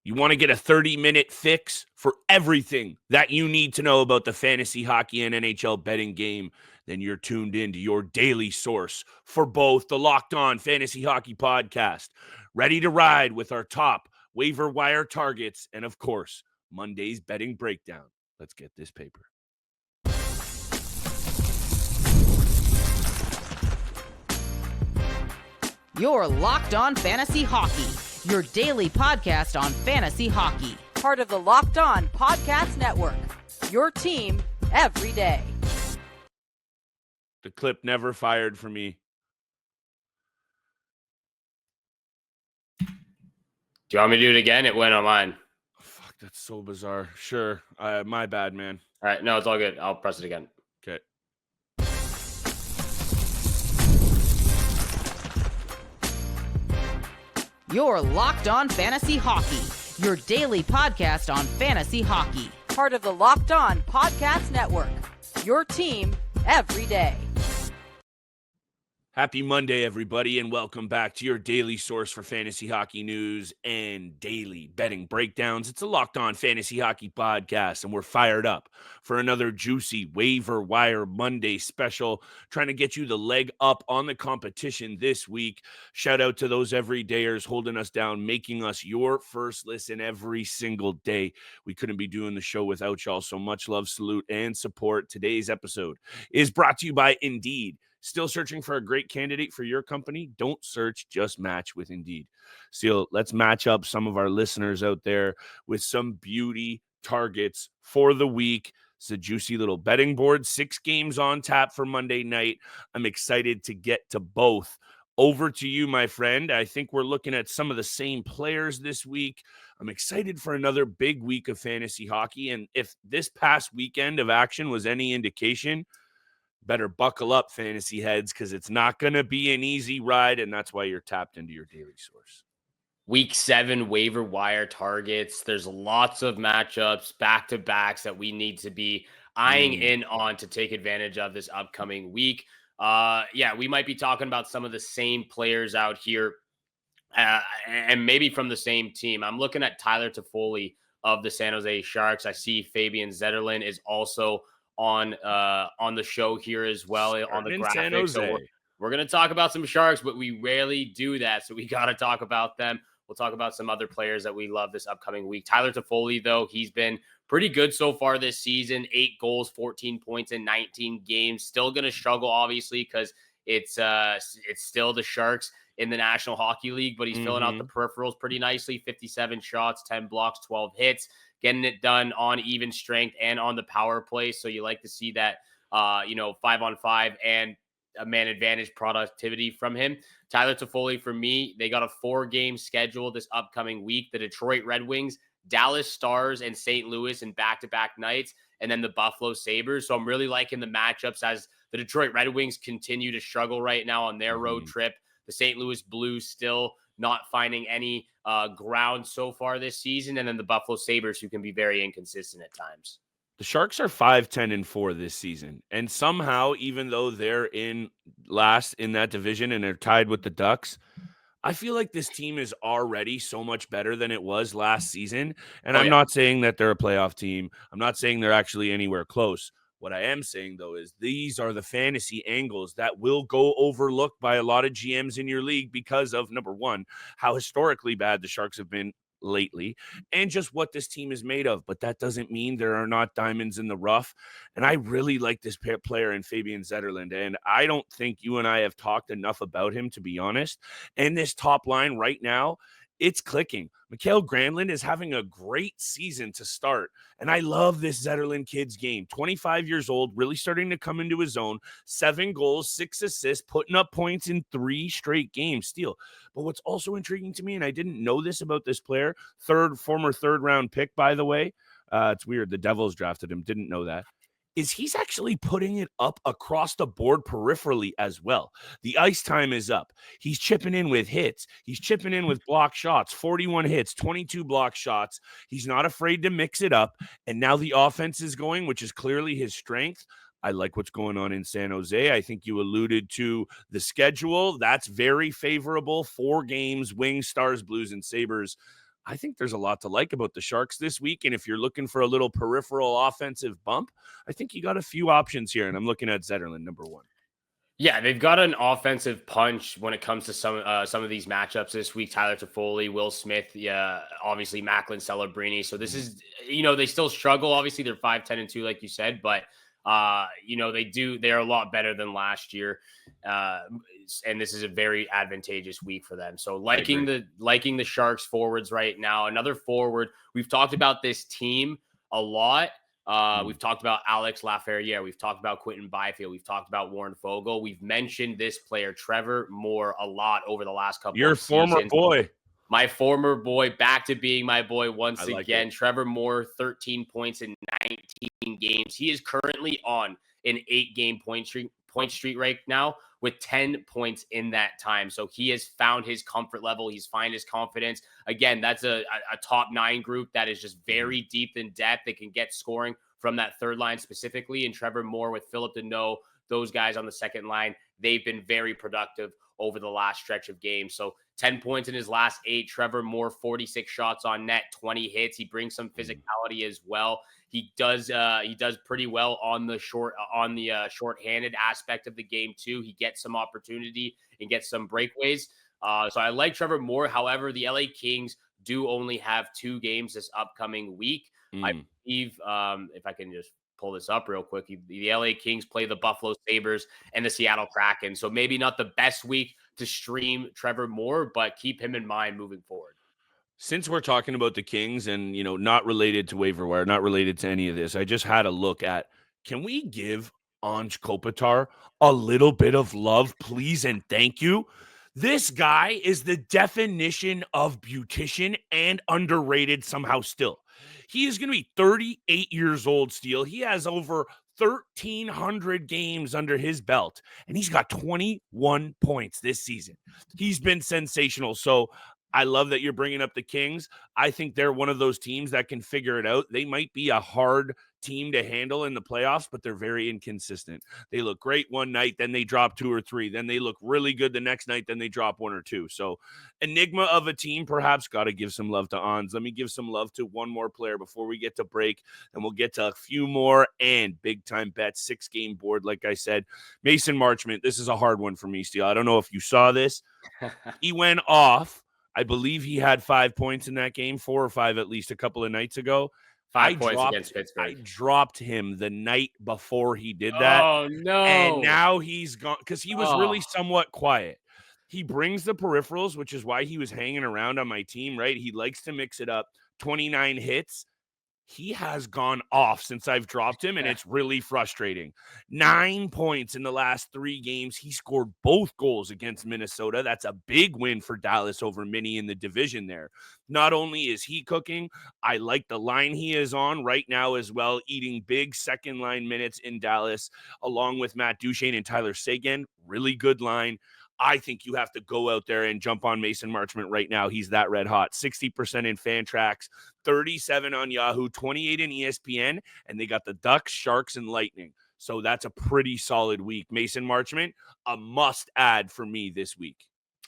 You want to get a 30-minute fix for everything that you need to know about the fantasy hockey and NHL betting game? Then you're tuned in to your daily source for both the Locked On Fantasy Hockey Podcast, ready to ride with our top waiver wire targets, and of course, Monday's betting breakdown. Let's get this paper. Your Locked On Fantasy Hockey, your daily podcast on fantasy hockey. Part of the Locked On Podcast Network, your team every day. The clip never fired for me. Do you want me to do it again? It went on mine. Fuck, that's so bizarre. Sure. My bad, man. All right. No, it's all good. I'll press it again. Okay. Your Locked On Fantasy Hockey, your daily podcast on fantasy hockey. Part of the Locked On Podcast Network, your team every day. Happy Monday, everybody, and welcome back to your daily source for fantasy hockey news and daily betting breakdowns. It's a Locked On Fantasy Hockey Podcast, and we're fired up for another juicy waiver wire Monday special, trying to get you the leg up on the competition this week. Shout out to those everydayers holding us down, making us your first listen every single day. We couldn't be doing the show without y'all, so much love, salute, and support. Today's episode is brought to you by Indeed. Still searching for a great candidate for your company? Don't search, just match with Indeed. Still, let's match up some of our listeners out there with some beauty targets for the week. It's a juicy little betting board. 6 games on tap for Monday night. I'm excited to get to both. Over to you, my friend. I think we're looking at some of the same players this week. I'm excited for another big week of fantasy hockey. And if this past weekend of action was any indication, better buckle up, fantasy heads, because it's not going to be an easy ride, and that's why you're tapped into your daily source. Week 7 waiver wire targets. There's lots of matchups, back-to-backs that we need to be eyeing in on to take advantage of this upcoming week. We might be talking about some of the same players out here and maybe from the same team. I'm looking at Tyler Toffoli of the San Jose Sharks. I see Fabian Zetterlund is also on the show here as well. Starting on the graphic. So we're going to talk about some Sharks, but we rarely do that. So we got to talk about them. We'll talk about some other players that we love this upcoming week. Tyler Toffoli, though, he's been pretty good so far this season. 8 goals, 14 points in 19 games. Still going to struggle, obviously, because it's still the Sharks in the National Hockey League, but he's filling out the peripherals pretty nicely. 57 shots, 10 blocks, 12 hits. Getting it done on even strength and on the power play. So you like to see that, 5-on-5 and a man advantage productivity from him. Tyler Toffoli, for me, they got a 4-game schedule this upcoming week. The Detroit Red Wings, Dallas Stars, and St. Louis in back-to-back nights, and then the Buffalo Sabres. So I'm really liking the matchups as the Detroit Red Wings continue to struggle right now on their road trip. The St. Louis Blues still not finding any ground so far this season, and then the Buffalo Sabres, who can be very inconsistent at times. The Sharks are 5-10-4 this season, and somehow, even though they're in last in that division and they're tied with the Ducks, I feel like this team is already so much better than it was last season. And I'm not saying that they're a playoff team. I'm not saying they're actually anywhere close. What I am saying, though, is these are the fantasy angles that will go overlooked by a lot of GMs in your league because of, number one, how historically bad the Sharks have been lately and just what this team is made of. But that doesn't mean there are not diamonds in the rough. And I really like this player in Fabian Zetterlund. And I don't think you and I have talked enough about him, to be honest. And this top line right now, it's clicking. Mikael Granlund is having a great season to start. And I love this Zetterlund kid's game. 25 years old, really starting to come into his own. 7 goals, 6 assists, putting up points in 3 straight games still. But what's also intriguing to me, and I didn't know this about this player, former third-round pick, by the way. It's weird. The Devils drafted him. Didn't know that. Is he's actually putting it up across the board peripherally as well. The ice time is up. He's chipping in with hits. He's chipping in with block shots, 41 hits, 22 block shots. He's not afraid to mix it up. And now the offense is going, which is clearly his strength. I like what's going on in San Jose. I think you alluded to the schedule. That's very favorable. 4 games, Wings, Stars, Blues, and Sabres. I think there's a lot to like about the Sharks this week. And if you're looking for a little peripheral offensive bump, I think you got a few options here. And I'm looking at Zetterlund, number one. Yeah, they've got an offensive punch when it comes to some of these matchups this week. Tyler Toffoli, Will Smith, yeah, obviously Macklin, Celebrini. So this is, they still struggle. Obviously, they're 5-10-2, like you said, but they're a lot better than last year. And this is a very advantageous week for them. So liking the Sharks forwards right now. Another forward, we've talked about this team a lot. We've talked about Alex Laferriere. We've talked about Quentin Byfield. We've talked about Warren Fogle. We've mentioned this player, Trevor Moore, a lot over the last couple of seasons. Your former boy. My former boy, back to being my boy once again. It. Trevor Moore, 13 points in 19 games. He is currently on an 8-game point streak right now with 10 points in that time. So he has found his comfort level. He's found his confidence. Again, that's a top 9 group that is just very deep in depth. They can get scoring from that third line specifically. And Trevor Moore with Philip Deneau, those guys on the second line, they've been very productive over the last stretch of games. So 10 points in his last 8. Trevor Moore, 46 shots on net, 20 hits. He brings some physicality as well. He does pretty well on the shorthanded aspect of the game too. He gets some opportunity and gets some breakaways. So I like Trevor Moore. However, the LA Kings do only have 2 games this upcoming week. I believe, if I can just pull this up real quick, the LA Kings play the Buffalo Sabres and the Seattle Kraken. So maybe not the best week to stream Trevor Moore, but keep him in mind moving forward. Since we're talking about the Kings and, not related to waiver wire, not related to any of this, I just had a look at, can we give Anze Kopitar a little bit of love, please, and thank you? This guy is the definition of beautician and underrated somehow still. He is going to be 38 years old still. He has over 1,300 games under his belt, and he's got 21 points this season. He's been sensational. So I love that you're bringing up the Kings. I think they're one of those teams that can figure it out. They might be a hard team to handle in the playoffs, but they're very inconsistent. They look great one night, then they drop 2 or 3. Then they look really good the next night, then they drop 1 or 2. So enigma of a team, perhaps. Got to give some love to Anze. Let me give some love to one more player before we get to break, and we'll get to a few more and big-time bets, 6-game board, like I said. Mason Marchment, this is a hard one for me, Steele. I don't know if you saw this. He went off. I believe he had 5 points in that game, 4 or 5 at least, a couple of nights ago. 5 points against Pittsburgh. I dropped him the night before he did that. Oh, no. And now he's gone because he was really somewhat quiet. He brings the peripherals, which is why he was hanging around on my team, right? He likes to mix it up. 29 hits. He has gone off since I've dropped him, and it's really frustrating. 9 points in the last 3 games. He scored both goals against Minnesota. That's a big win for Dallas over Minnie in the division there. Not only is he cooking, I like the line he is on right now as well, eating big second-line minutes in Dallas, along with Matt Duchene and Tyler Seguin. Really good line. I think you have to go out there and jump on Mason Marchment right now. He's that red hot. 60% in Fantrax, 37 on Yahoo, 28 in ESPN, and they got the Ducks, Sharks, and Lightning. So that's a pretty solid week. Mason Marchment, a must-add for me this week.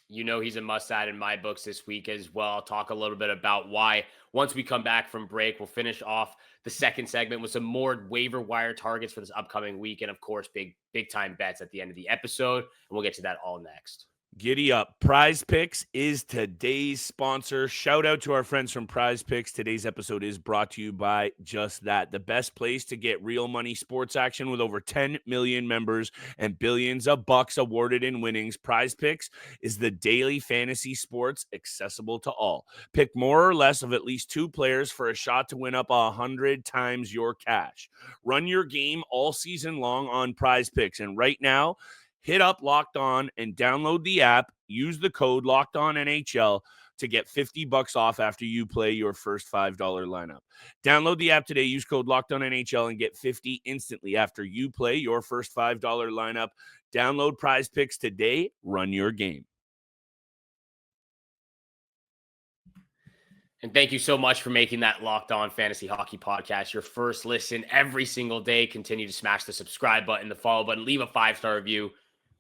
He's a must-add in my books this week as well. I'll talk a little bit about why. Once we come back from break, we'll finish off the second segment with some more waiver wire targets for this upcoming week. And, of course, big time bets at the end of the episode. And we'll get to that all next. Giddy up. Prize Picks is today's sponsor. Shout out to our friends from Prize Picks. Today's episode is brought to you by just that. The best place to get real money sports action with over 10 million members and billions of bucks awarded in winnings. Prize Picks is the daily fantasy sports accessible to all. Pick more or less of at least 2 players for a shot to win up 100 times your cash. Run your game all season long on Prize Picks. And right now, hit up Locked On and download the app. Use the code Locked On NHL to get $50 off after you play your first $5 lineup. Download the app today. Use code Locked On NHL and get $50 instantly after you play your first $5 lineup. Download Prize Picks today. Run your game. And thank you so much for making that Locked On Fantasy Hockey Podcast your first listen every single day. Continue to smash the subscribe button, the follow button, leave a 5-star review.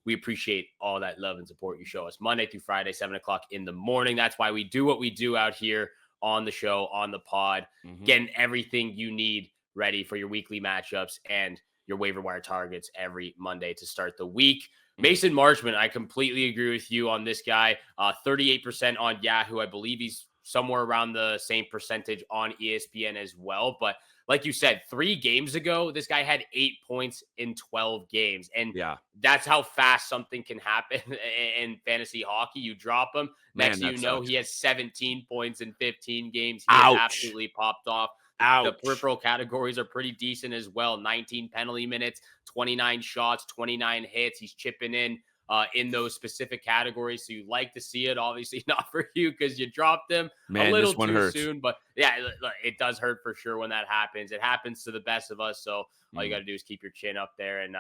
We appreciate all that love and support you show us Monday through Friday, 7 o'clock in the morning. That's why we do what we do out here on the show, on the pod, getting everything you need ready for your weekly matchups and your waiver wire targets every Monday to start the week. Mason Marchment, I completely agree with you on this guy. 38% on Yahoo. I believe he's somewhere around the same percentage on ESPN as well. But like you said, 3 games ago, this guy had 8 points in 12 games. And that's how fast something can happen in fantasy hockey. You drop him. Next thing you know, he has 17 points in 15 games. He has absolutely popped off. The peripheral categories are pretty decent as well. 19 penalty minutes, 29 shots, 29 hits. He's chipping in those specific categories. So you like to see it. Obviously not for you because you dropped them a little too soon. But yeah, it does hurt for sure when that happens. It happens to the best of us. So all you got to do is keep your chin up there and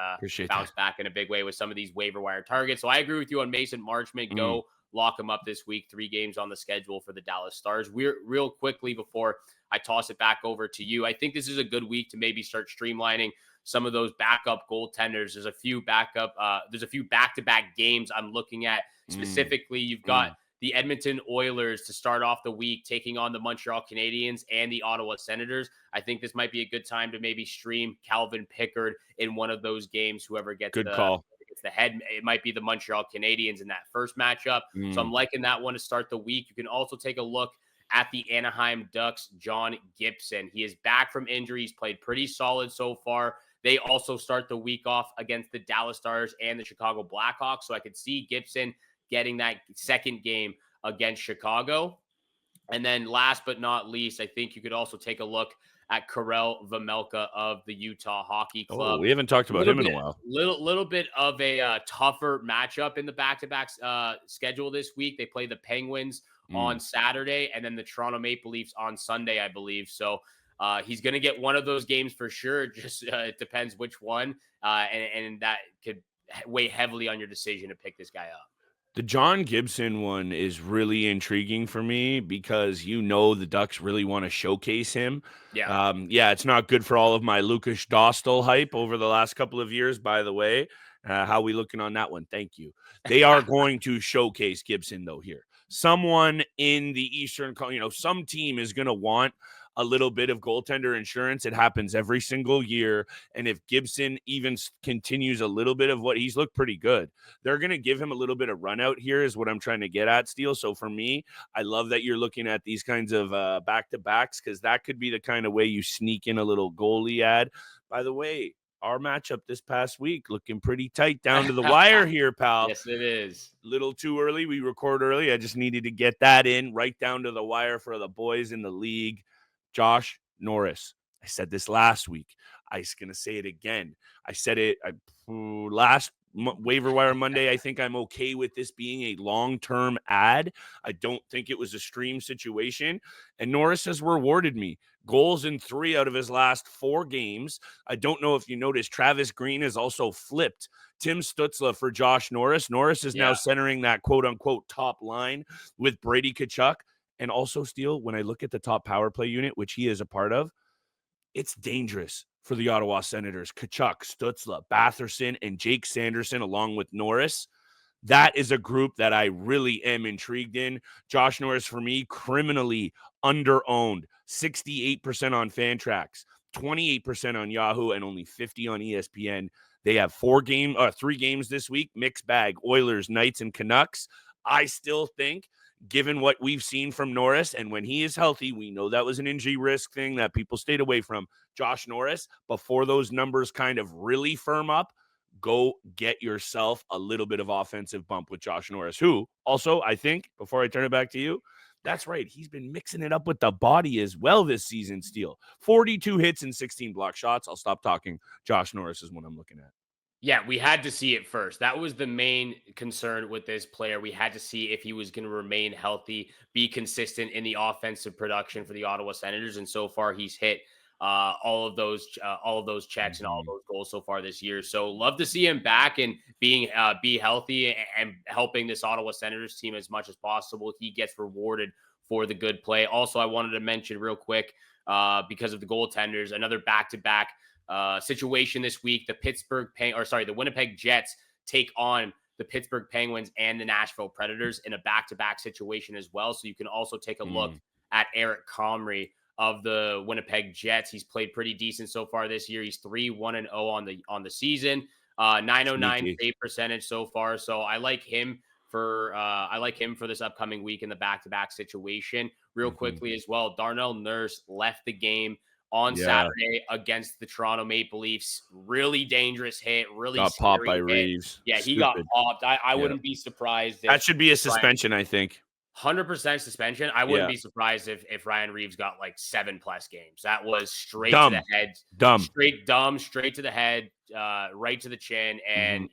bounce back in a big way with some of these waiver wire targets. So I agree with you on Mason Marchment. Go lock him up this week. 3 games on the schedule for the Dallas Stars. We're real quickly before I toss it back over to you. I think this is a good week to maybe start streamlining some of those backup goaltenders. There's a few back-to-back games I'm looking at. Specifically, you've got the Edmonton Oilers to start off the week, taking on the Montreal Canadiens and the Ottawa Senators. I think this might be a good time to maybe stream Calvin Pickard in one of those games. Whoever gets the head, it might be the Montreal Canadiens in that first matchup. So I'm liking that one to start the week. You can also take a look at the Anaheim Ducks, John Gibson. He is back from injury. He's played pretty solid so far. They also start the week off against the Dallas Stars and the Chicago Blackhawks. So I could see Gibson getting that second game against Chicago. And then last but not least, I think you could also take a look at Karel Vejmelka of the Utah Hockey Club. We haven't talked about him in a while. Little bit of a tougher matchup in the back-to-back schedule this week. They play the Penguins on Saturday and then the Toronto Maple Leafs on Sunday, I believe. So he's going to get one of those games for sure. Just it depends which one. And that could weigh heavily on your decision to pick this guy up. The John Gibson one is really intriguing for me because the Ducks really want to showcase him. It's not good for all of my Lukas Dostal hype over the last couple of years, by the way. How we looking on that one? Thank you. They are going to showcase Gibson, though, here. Someone in the Eastern, some team is going to want a little bit of goaltender insurance. It happens every single year. And if Gibson even continues a little bit of what he's looked pretty good, they're going to give him a little bit of run out here is what I'm trying to get at, Steele. So for me, I love that you're looking at these kinds of back-to-backs because that could be the kind of way you sneak in a little goalie ad. By the way, our matchup this past week looking pretty tight down to the wire here, pal. Yes, it is. Little too early. We record early. I just needed to get that in right down to the wire for the boys in the league. Josh Norris. I said this last week. I'm going to say it again. I said it last waiver wire Monday. I think I'm okay with this being a long-term ad. I don't think it was a stream situation. And Norris has rewarded me. Goals in 3 out of his last 4 games. I don't know if you noticed, Travis Green has also flipped Tim Stützle for Josh Norris. Norris is now centering that quote-unquote top line with Brady Tkachuk. And also, Steele, when I look at the top power play unit, which he is a part of, it's dangerous for the Ottawa Senators. Tkachuk, Stützle, Batherson, and Jake Sanderson, along with Norris. That is a group that I really am intrigued in. Josh Norris, for me, criminally under-owned. 68% on Fantrax, 28% on Yahoo, and only 50 on ESPN. They have 3 games this week, mixed bag, Oilers, Knights, and Canucks. I still think, given what we've seen from Norris, and when he is healthy, we know that was an injury risk thing that people stayed away from. Josh Norris, before those numbers kind of really firm up, go get yourself a little bit of offensive bump with Josh Norris, who also, I think, before I turn it back to you, that's right, he's been mixing it up with the body as well this season, Steele. 42 hits and 16 block shots. I'll stop talking. Josh Norris is what I'm looking at. Yeah, we had to see it first. That was the main concern with this player. We had to see if he was going to remain healthy, be consistent in the offensive production for the Ottawa Senators. And so far, he's hit all of those checks and all of those goals so far this year. So love to see him back and be healthy and helping this Ottawa Senators team as much as possible. He gets rewarded for the good play. Also, I wanted to mention real quick because of the goaltenders, another back-to-back situation this week. The Winnipeg Jets take on the Pittsburgh Penguins and the Nashville Predators in a back-to-back situation as well. So you can also take a look at Eric Comrie of the Winnipeg Jets. He's played pretty decent so far this year. He's 3-1-0 on the season. 909 Sneaky. save percentage so far. So I like him for this upcoming week in the back-to-back situation. Real quickly as well, Darnell Nurse left the game on Saturday against the Toronto Maple Leafs. Really dangerous hit. Really Got popped by hit. Reeves. Yeah, he got Stupid. popped. I wouldn't be surprised. That should be a suspension, I think. 100% suspension. I wouldn't be surprised if Ryan Reeves got like 7+ games. That was straight Dumb. to the head. Straight to the head, right to the chin. And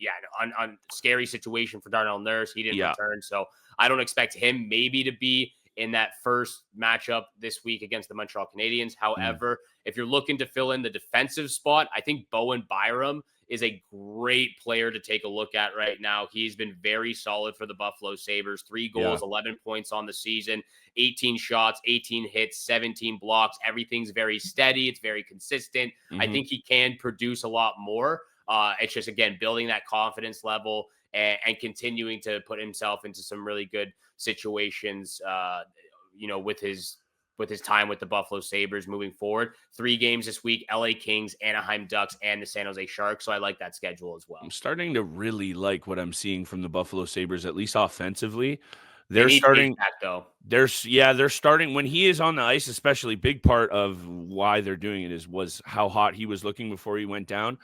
on scary situation for Darnell Nurse. He didn't return. So I don't expect him maybe to be in that first matchup this week against the Montreal Canadiens. However, if you're looking to fill in the defensive spot, I think Bowen Byram is a great player to take a look at right now. He's been very solid for the Buffalo Sabres. 3 goals, 11 points on the season, 18 shots, 18 hits, 17 blocks. Everything's very steady. It's very consistent. I think he can produce a lot more. It's just, again, building that confidence level and continuing to put himself into some really good situations, with his time with the Buffalo Sabres moving forward. 3 games this week: LA Kings, Anaheim Ducks, and the San Jose Sharks. So I like that schedule as well. I'm starting to really like what I'm seeing from the Buffalo Sabres, at least offensively. They're starting back, though. They're starting when he is on the ice, especially. Big part of why they're doing it was how hot he was looking before he went down.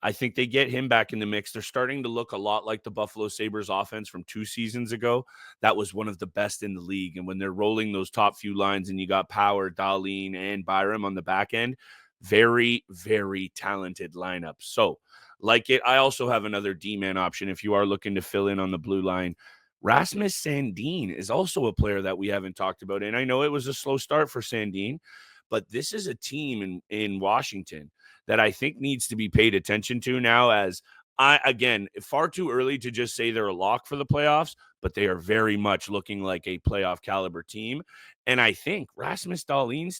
I think they get him back in the mix. They're starting to look a lot like the Buffalo Sabres offense from 2 seasons ago. That was one of the best in the league. And when they're rolling those top few lines and you got Power, Dahlin, and Byram on the back end, very, very talented lineup. So like it. I also have another D-man option if you are looking to fill in on the blue line. Rasmus Sandin is also a player that we haven't talked about. And I know it was a slow start for Sandin, but this is a team in Washington that I think needs to be paid attention to now, as far too early to just say they're a lock for the playoffs, but they are very much looking like a playoff caliber team. And I think Rasmus Dahlin,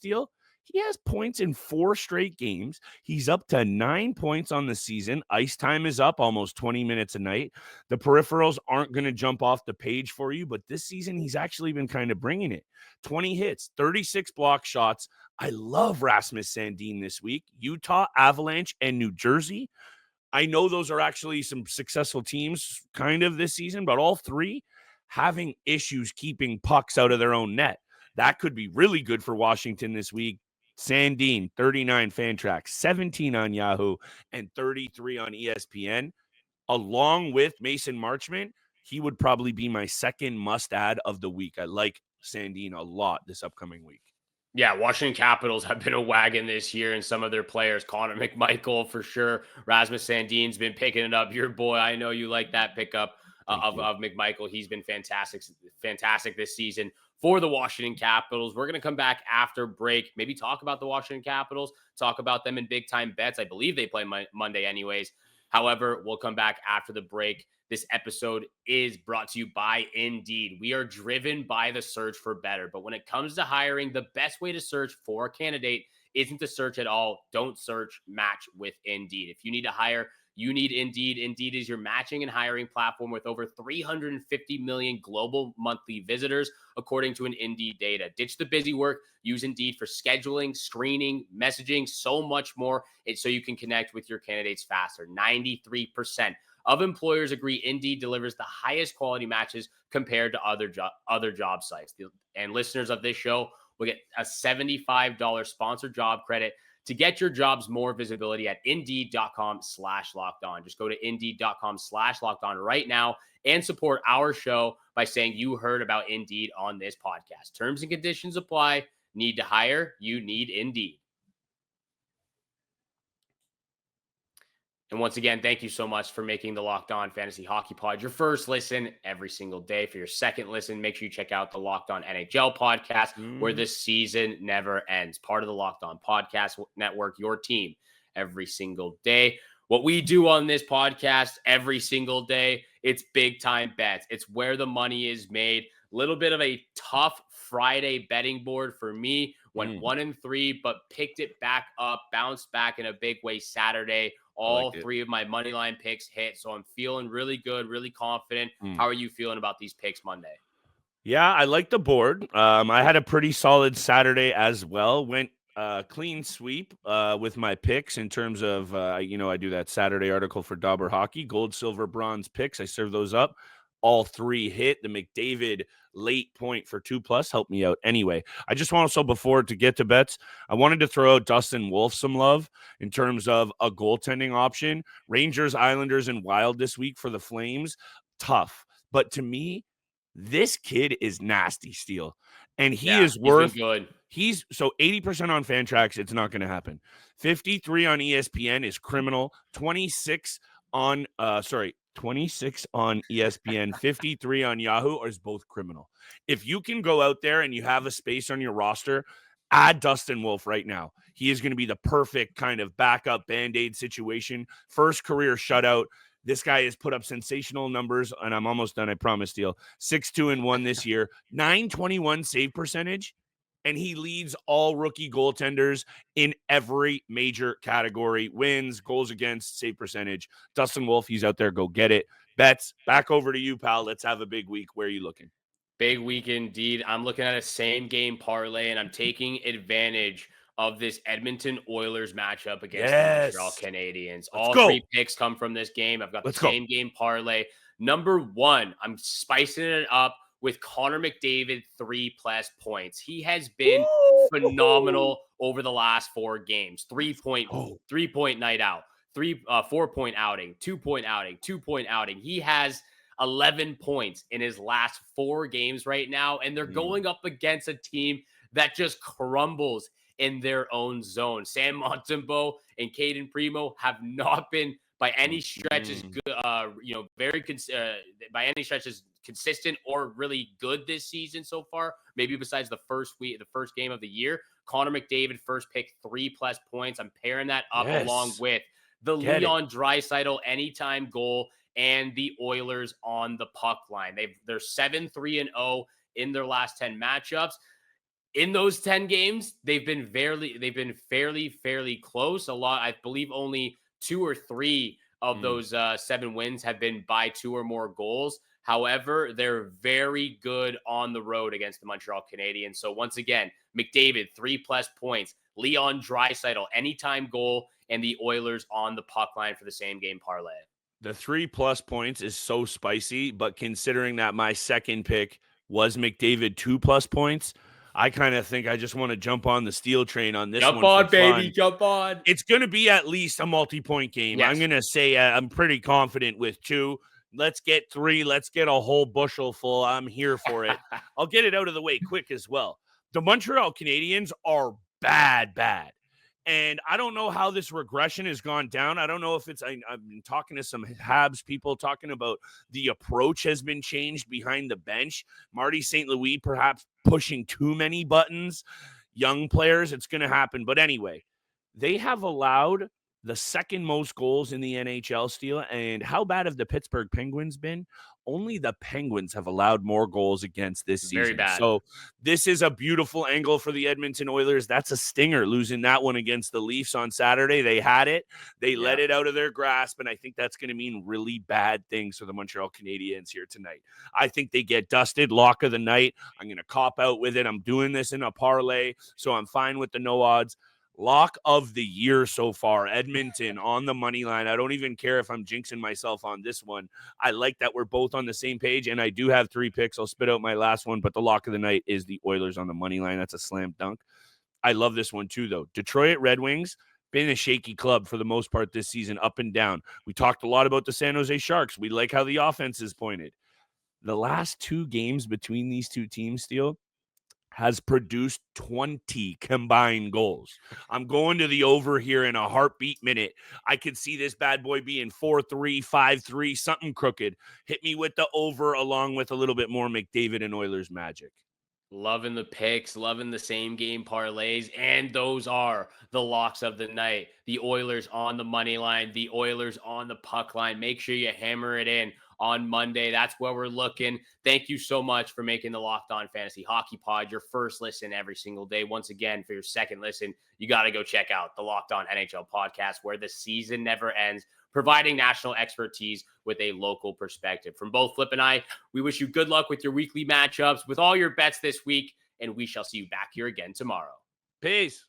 he has points in 4 straight games. He's up to 9 points on the season. Ice time is up almost 20 minutes a night. The peripherals aren't going to jump off the page for you, but this season he's actually been kind of bringing it. 20 hits, 36 block shots. I love Rasmus Sandin this week. Utah, Avalanche, and New Jersey. I know those are actually some successful teams kind of this season, but all 3 having issues keeping pucks out of their own net. That could be really good for Washington this week. Sandin, 39 Fantrax, 17 on Yahoo, and 33 on ESPN. Along with Mason Marchment, he would probably be my second must-add of the week. I like Sandin a lot this upcoming week. Yeah, Washington Capitals have been a wagon this year, and some of their players, Connor McMichael for sure. Rasmus Sandin's been picking it up. Your boy, I know you like that pickup of McMichael. He's been fantastic this season for the Washington Capitals. We're going to come back after break, maybe talk about the Washington Capitals, talk about them in big-time bets. I believe they play Monday anyways. However, we'll come back after the break. This episode is brought to you by Indeed. We are driven by the search for better, but when it comes to hiring, the best way to search for a candidate isn't to search at all. Don't search, match with Indeed. If you need to hire, you need Indeed. Indeed is your matching and hiring platform with over 350 million global monthly visitors, according to an Indeed data. Ditch the busy work. Use Indeed for scheduling, screening, messaging, so much more. It's so you can connect with your candidates faster. 93% of employers agree Indeed delivers the highest quality matches compared to other job sites. And listeners of this show will get a $75 sponsored job credit to get your jobs more visibility at Indeed.com/lockedon. Just go to Indeed.com/lockedon right now and support our show by saying you heard about Indeed on this podcast. Terms and conditions apply. Need to hire? You need Indeed. And once again, thank you so much for making the Locked On Fantasy Hockey Pod your first listen every single day. For your second listen, make sure you check out the Locked On NHL podcast, where the season never ends. Part of the Locked On Podcast Network, your team every single day. What we do on this podcast every single day, it's big time bets. It's where the money is made. A little bit of a tough Friday betting board for me. Went 1-3, but picked it back up, bounced back in a big way Saturday. All 3 of my money line picks hit, so I'm feeling really good, really confident. How are you feeling about these picks Monday? Yeah, I like the board. I had a pretty solid Saturday as well. Went clean sweep with my picks in terms of, I do that Saturday article for Dauber Hockey, gold, silver, bronze picks. I serve those up. All three hit. The McDavid late point for 2+ helped me out. Anyway, I just want also, before to get to bets, I wanted to throw out Dustin Wolf some love in terms of a goaltending option. Rangers, Islanders, and Wild this week for the Flames. Tough. But to me, this kid is nasty, Steele. And he Yeah, is he's been worth good. He's so 80% on Fantrax. It's not going to happen. 53 on ESPN is criminal. 26 on 26 on ESPN, 53 on Yahoo is both criminal. If you can go out there and you have a space on your roster, add Dustin Wolf right now. He is going to be the perfect kind of backup Band-Aid situation. First career shutout. This guy has put up sensational numbers, and I'm almost done, I promise, Steele. 6-2-1 this year, 921 save percentage. And he leads all rookie goaltenders in every major category: wins, goals against, save percentage. Dustin Wolf, he's out there. Go get it. Bets, back over to you, pal. Let's have a big week. Where are you looking? Big week indeed. I'm looking at a same game parlay, and I'm taking advantage of this Edmonton Oilers matchup against the Montreal Canadiens. All go. 3 picks come from this game. I've got the same game parlay. Number 1, I'm spicing it up with Connor McDavid 3+ points. He has been phenomenal over the last 4 games. 3-point night out, 4-point outing, 2-point outing, 2-point outing. He has 11 points in his last 4 games right now, and they're going up against a team that just crumbles in their own zone. Sam Montembeault and Caden Primo have not been by any stretches good, by any stretches consistent or really good this season so far. Maybe besides the first game of the year. Connor McDavid, first pick, 3+ points. I'm pairing that up along with the Leon Draisaitl anytime goal and the Oilers on the puck line. They're 7-3-0 in their last 10 matchups. In those 10 games, they've been fairly close. I believe only 2 or 3 of those 7 wins have been by 2 or more goals. However, they're very good on the road against the Montreal Canadiens. So once again, McDavid, 3+ points, Leon Draisaitl, anytime goal, and the Oilers on the puck line for the same game parlay. The 3+ points is so spicy, but considering that my second pick was McDavid 2+ points, I kind of think I just want to jump on the Steel train on this one. Jump on, baby. Jump on. It's going to be at least a multi-point game. Yes. I'm going to say I'm pretty confident with 2. Let's get 3. Let's get a whole bushel full. I'm here for it. I'll get it out of the way quick as well. The Montreal Canadiens are bad. And I don't know how this regression has gone down. I don't know if I've been talking to some Habs people talking about the approach has been changed behind the bench. Marty St. Louis perhaps pushing too many buttons. Young players, it's going to happen. But anyway, they have allowed the second most goals in the NHL, Steele. And how bad have the Pittsburgh Penguins been? Only the Penguins have allowed more goals against this season. Very bad. So this is a beautiful angle for the Edmonton Oilers. That's a stinger, losing that one against the Leafs on Saturday. They had it. They let it out of their grasp, and I think that's going to mean really bad things for the Montreal Canadiens here tonight. I think they get dusted. Lock of the night. I'm going to cop out with it. I'm doing this in a parlay, so I'm fine with the no odds. Lock of the year so far, Edmonton on the money line. I don't even care if I'm jinxing myself on this one. I like that we're both on the same page, and I do have 3 picks. I'll spit out my last one, but the lock of the night is the Oilers on the money line. That's a slam dunk. I love this one too, though. Detroit Red Wings, been a shaky club for the most part this season, up and down. We talked a lot about the San Jose Sharks. We like how the offense is pointed. The last 2 games between these 2 teams, Steele, has produced 20 combined goals. I'm going to the over here in a heartbeat minute. I could see this bad boy being 4-3, 5-3, something crooked. Hit me with the over along with a little bit more McDavid and Oilers magic. Loving the picks, loving the same game parlays, and those are the locks of the night. The Oilers on the money line, the Oilers on the puck line. Make sure you hammer it in on Monday. That's where we're looking. Thank you so much for making the Locked On Fantasy Hockey Pod your first listen every single day. Once again, for your second listen, you got to go check out the Locked On NHL podcast, where the season never ends, providing national expertise with a local perspective. From both Flip and I, we wish you good luck with your weekly matchups, with all your bets this week, and we shall see you back here again tomorrow. Peace.